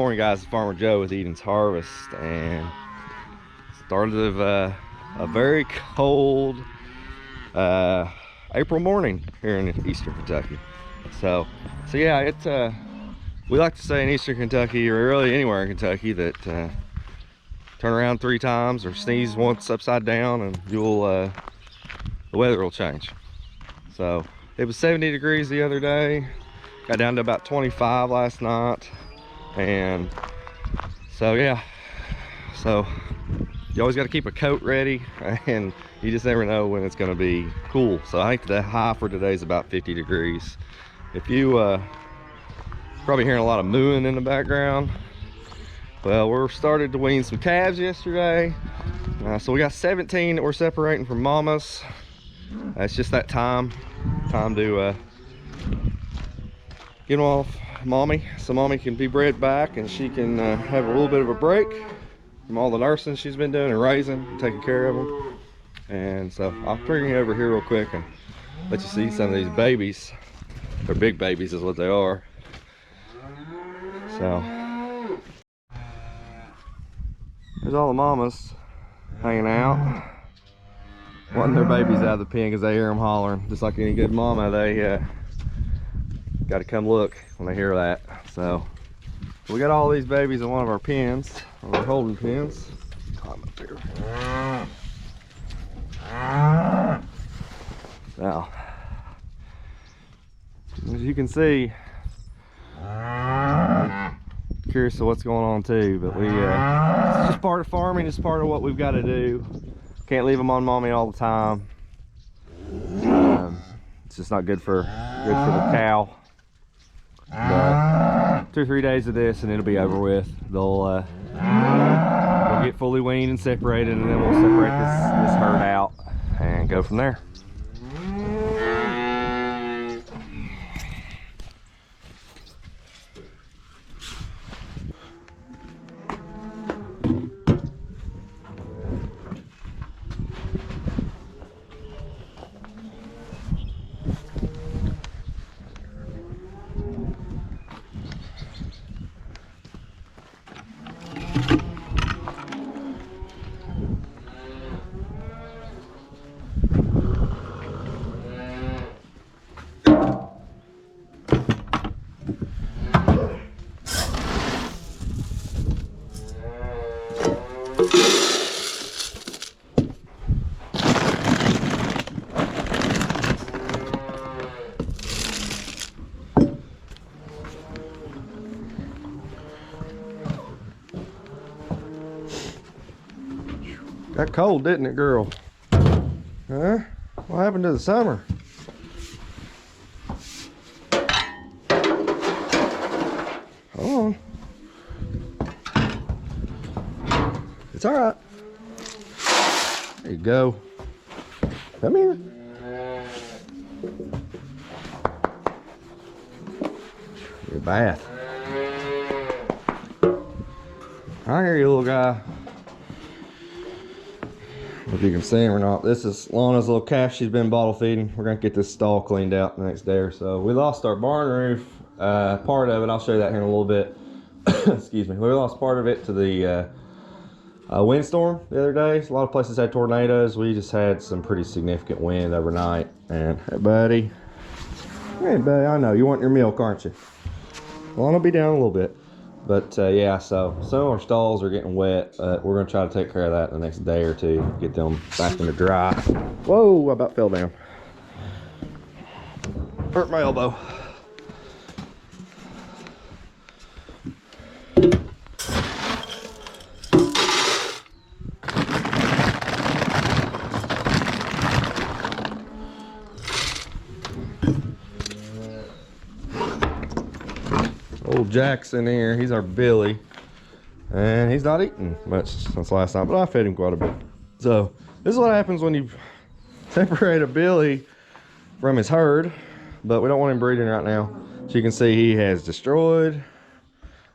morning, guys. It's Farmer Joe with Eden's Harvest, and started of a very cold April morning here in eastern Kentucky. So yeah, it's we like to say in eastern Kentucky, or really anywhere in Kentucky, that turn around 3 times or sneeze once upside down and you'll the weather will change. So it was 70 degrees the other day, got down to about 25 last night, and so yeah, so you always got to keep a coat ready, and you just never know when it's going to be cool. So I think the high for today is about 50 degrees. If you probably hearing a lot of mooing in the background, well, we're started to wean some calves yesterday, so we got 17 that we're separating from mamas. It's just that time to get them off mommy, so mommy can be bred back and she can have a little bit of a break from all the nursing she's been doing and raising, taking care of them. And so I'll bring you over here real quick and let you see some of these babies. They're big babies is what they are. So there's all the mamas hanging out, wanting their babies out of the pen because they hear them hollering. Just like any good mama, they got to come look when they hear that. So we got all these babies in one of our pens, one of our holding pens. Climb up here. Now, as you can see, I'm curious of what's going on too, but it's just part of farming. It's part of what we've got to do. Can't leave them on mommy all the time. It's just not good for the cow. But 2 or 3 days of this and it'll be over with. They'll get fully weaned and separated, and then we'll separate this herd out and go from there. Got cold, didn't it, girl? Huh? What happened to the summer? Hold on. It's all right. There you go. Come here. Your bath. I hear you, little guy. If you can see him or not. This is Lana's little calf she's been bottle feeding. We're gonna get this stall cleaned out the next day or so. We lost our barn roof, part of it. I'll show you that here in a little bit. Excuse me. We lost part of it to the windstorm the other day. A lot of places had tornadoes. We just had some pretty significant wind overnight. And hey buddy, I know you want your milk, aren't you? Lana will be down a little bit. But yeah, so some of our stalls are getting wet. We're gonna try to take care of that in the next day or two, get them back in the dry. Whoa, I about fell down. Hurt my elbow. Old Jackson here, he's our Billy, and he's not eating much since last night, but I fed him quite a bit. So this is what happens when you separate a Billy from his herd, but we don't want him breeding right now. So you can see he has destroyed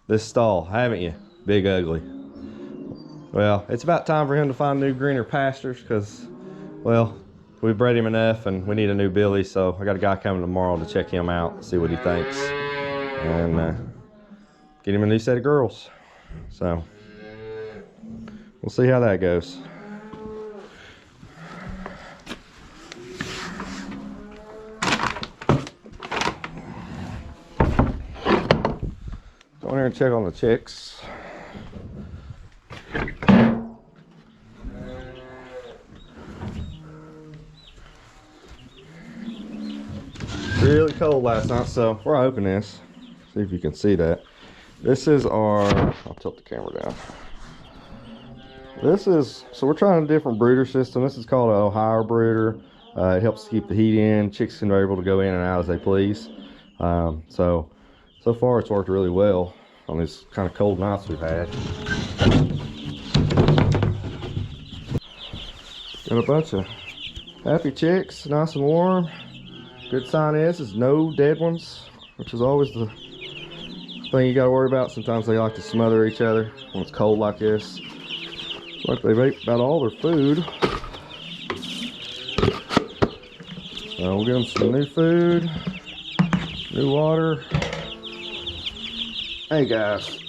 this stall, haven't you? Big ugly. Well, it's about time for him to find new greener pastures, because, well, we bred him enough and we need a new Billy. So I got a guy coming tomorrow to check him out, see what he thinks, and get him a new set of girls. So we'll see how that goes. Go in there and check on the chicks. Really cold last night, so we're open this. See if you can see that. This is our, I'll tilt the camera down. This is, so we're trying a different brooder system. This is called an Ohio brooder. It helps keep the heat in. Chicks are able to go in and out as they please. So far it's worked really well on these kind of cold nights we've had. Got a bunch of happy chicks, nice and warm. Good sign is no dead ones, which is always the thing you got to worry about. Sometimes they like to smother each other when it's cold like this. Like they've ate about all their food. So we'll give them some new food, new water. Hey guys,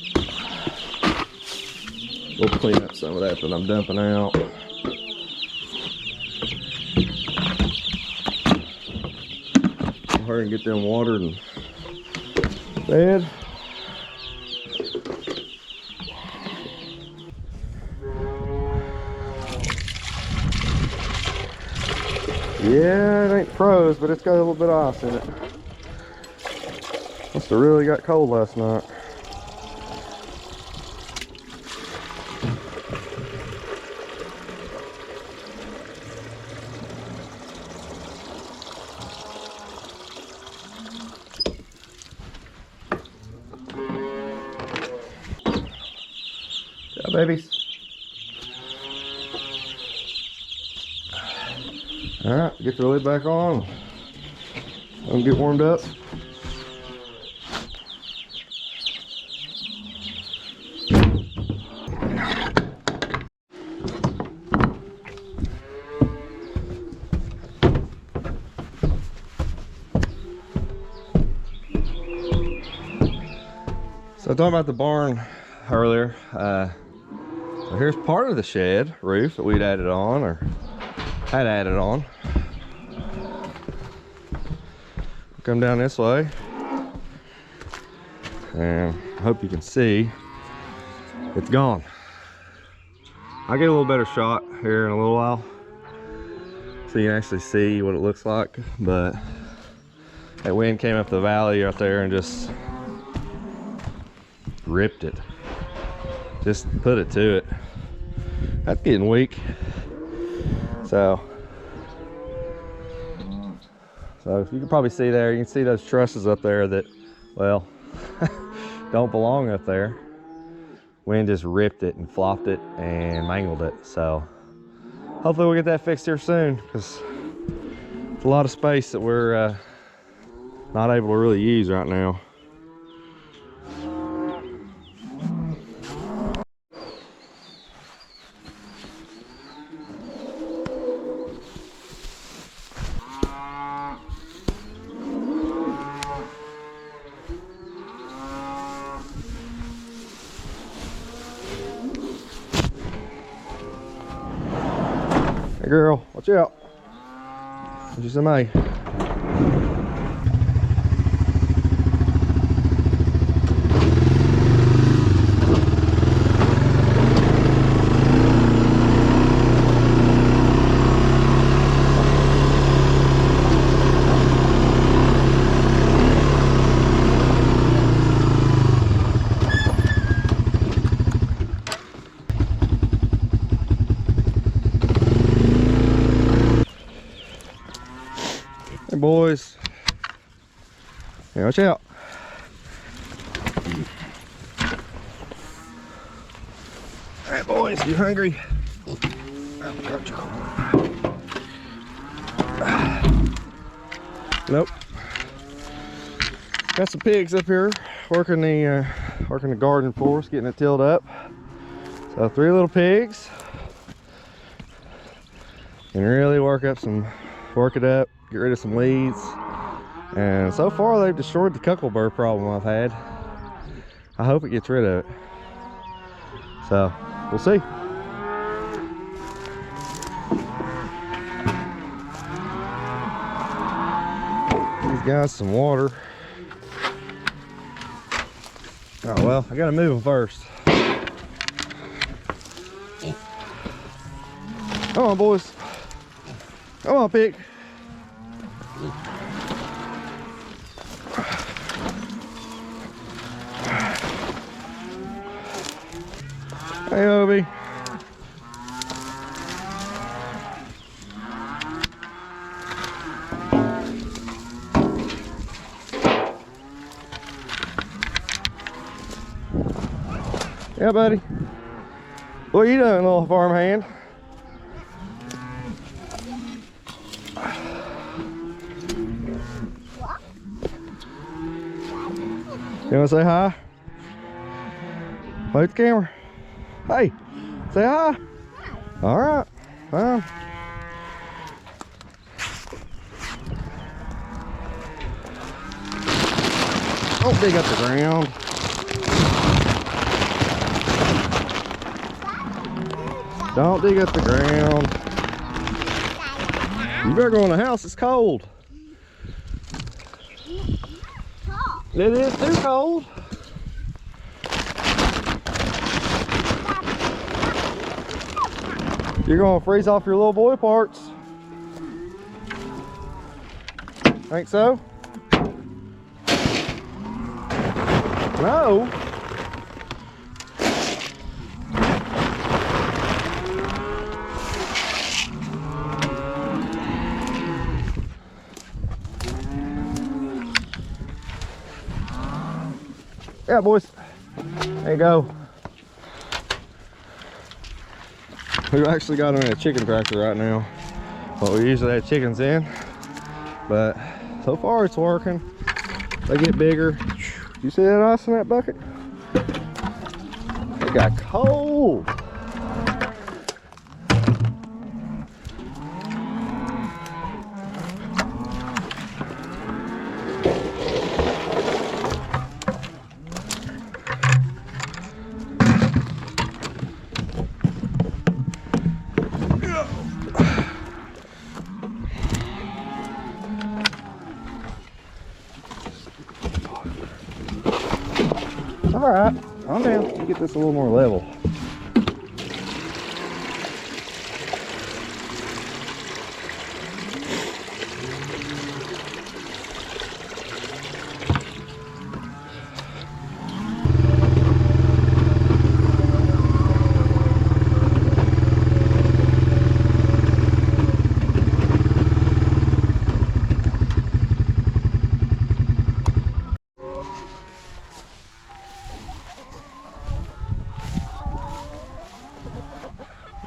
we'll clean up some of that I'm dumping out. Hurry and get them watered and fed. Yeah, it ain't froze, but it's got a little bit of ice in it. Must have really got cold last night. Yeah, babies. All right, get the lid back on. Let them get warmed up. So talking about the barn earlier, so here's part of the shed roof that we'd added on, or had added on. Come down this way, and I hope you can see it's gone. I'll get a little better shot here in a little while so you can actually see what it looks like, but that wind came up the valley right there and just ripped it, just put it to it. That's getting weak. So if you can probably see there, you can see those trusses up there that, well, don't belong up there. Wind just ripped it and flopped it and mangled it. So hopefully we'll get that fixed here soon, because it's a lot of space that we're not able to really use right now. Hey girl, watch out. What'd you say, May? Hey boys. Hey, watch out. Alright boys, you hungry? Nope. Got some pigs up here working the garden for us, getting it tilled up. So 3 little pigs. Can really work it up, get rid of some weeds. And so far they've destroyed the cuckle burr problem I've had. I hope it gets rid of it. So we'll see. These guys some water. Oh well, I gotta move them first. Come on, boys. Come on, pig. Hey, Obi. Yeah, buddy. What are you doing, little farmhand? You want to say hi? Wait the camera. Hey, say hi. Hi. All right. Fine. Don't dig up the ground. Don't dig up the ground. You better go in the house. It's cold. It is too cold. You're gonna freeze off your little boy parts. Think so? No. Yeah, boys. There you go. We've actually got them in a chicken tractor right now. But we usually have chickens in. But so far it's working. They get bigger. You see that ice in that bucket? It got cold. All right, calm down. Let me get this a little more level.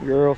Girls.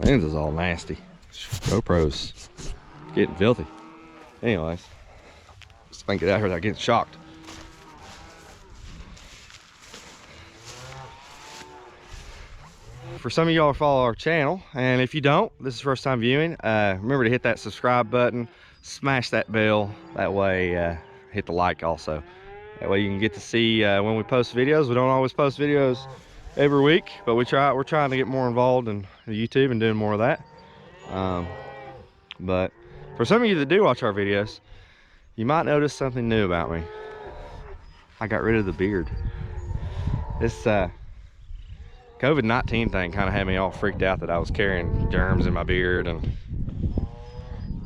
Lens is all nasty. GoPro's getting filthy. Anyways, just think it out here without getting shocked. For some of y'all follow our channel, and if you don't, this is first time viewing, remember to hit that subscribe button, smash that bell, that way hit the like also. That way you can get to see when we post videos. We don't always post videos every week, but we're trying to get more involved in YouTube and doing more of that. But for some of you that do watch our videos, you might notice something new about me. I got rid of the beard. This COVID-19 thing kind of had me all freaked out that I was carrying germs in my beard and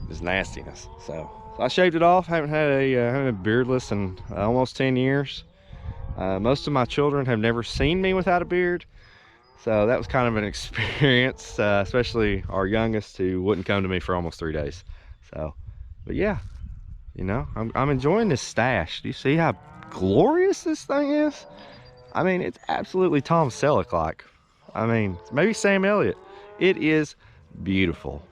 this nastiness. So I shaved it off. Haven't been beardless in almost 10 years. Most of my children have never seen me without a beard. So that was kind of an experience, especially our youngest, who wouldn't come to me for almost 3 days. So, but yeah, you know, I'm enjoying this stash. Do you see how glorious this thing is? I mean, it's absolutely Tom Selleck-like. I mean, maybe Sam Elliott. It is beautiful.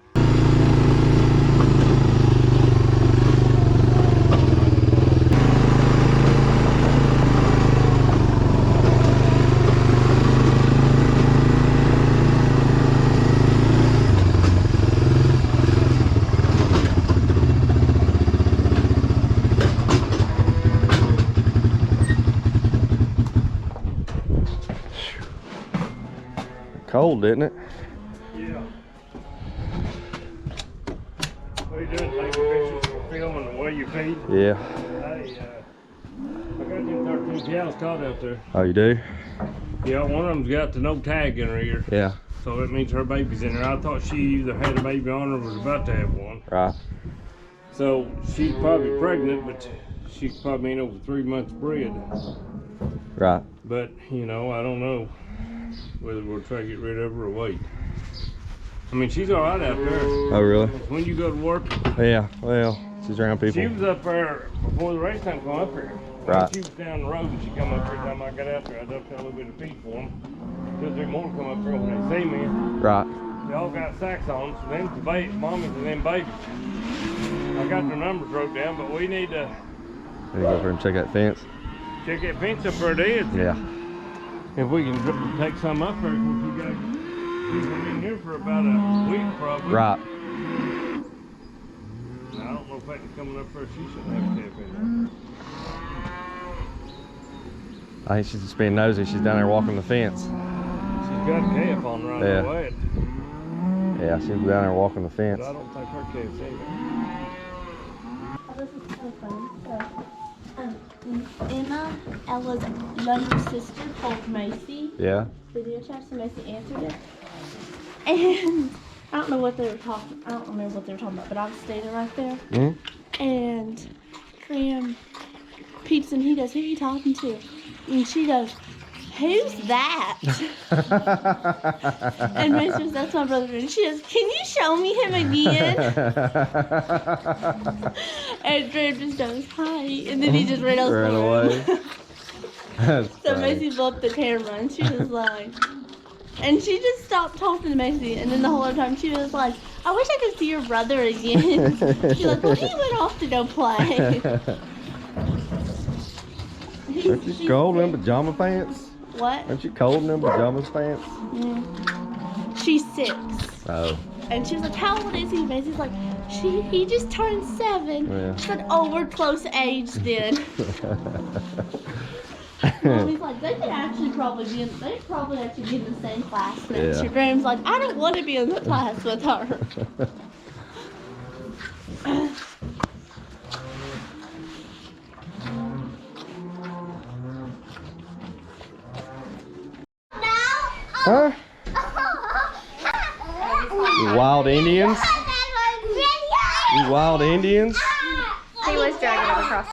Cold, isn't it? Yeah. What are you doing? Taking pictures for filming the way you feed? Yeah. Hey, I got you 13 cows caught out there. Oh, you do? Yeah, one of them's got the no tag in her ear. Yeah. So that means her baby's in there. I thought she either had a baby on or was about to have one. Right. So she's probably pregnant, but she's probably ain't over 3 months bred. Right. But, you know, I don't know whether we'll try to get rid of her or wait. I mean, she's all right out there. Oh, really? When you go to work. Yeah, well, she's around people. She was up there before the race time come up here. Right. She was down the road and she come up here. Time I got out there, I dumped a little bit of feed for them. 2 or 3 more come up here when they see me. Right. They all got sacks on, so them the mommies and them babies. I got their numbers wrote down, but we need to Maybe go over and check that fence. check that fence up where it is. Yeah. If we can take some up there, because we got people in here for about a week probably. Right. Now, I don't know if that can coming up there, she shouldn't have a calf in I think she's just being nosy. She's down there walking the fence. there. She's got a calf on right Yeah. away. Yeah, she's down there walking the fence. But I don't think her calf's in there. Oh, this is so fun. So, Emma, Ella's younger sister, called Macy. Yeah. Video chat, so Macy answered it. And I don't know what they were talking. I don't remember what they were talking about, but I was standing right there. Mm-hmm. And Graham peeps and he goes, "Who are you talking to?" And she goes, "Who's that?" And Macy goes, "That's my brother." And she goes, "Can you show me him again?" And Graham just goes, "Hi," and then he just ran away. That's So funny. Macy blew up the camera and she was like, and she just stopped talking to Macy, and then the whole other time she was like, "I wish I could see your brother again." She's like, "Well, he went off to go play." Aren't you cold in them pajama pants? What? Aren't you cold in them pajama pants? She's 6. Oh. And she was like, "How old is he?" Macy's like, he just turned 7. Yeah. She said, "Oh, we're close age then." Mommy's like, they could actually probably be in, they probably actually be in the same class next Yeah. year. Graham's like, "I don't want to be in the class with her." Huh? You wild Indians? You wild Indians? He was dragging it across.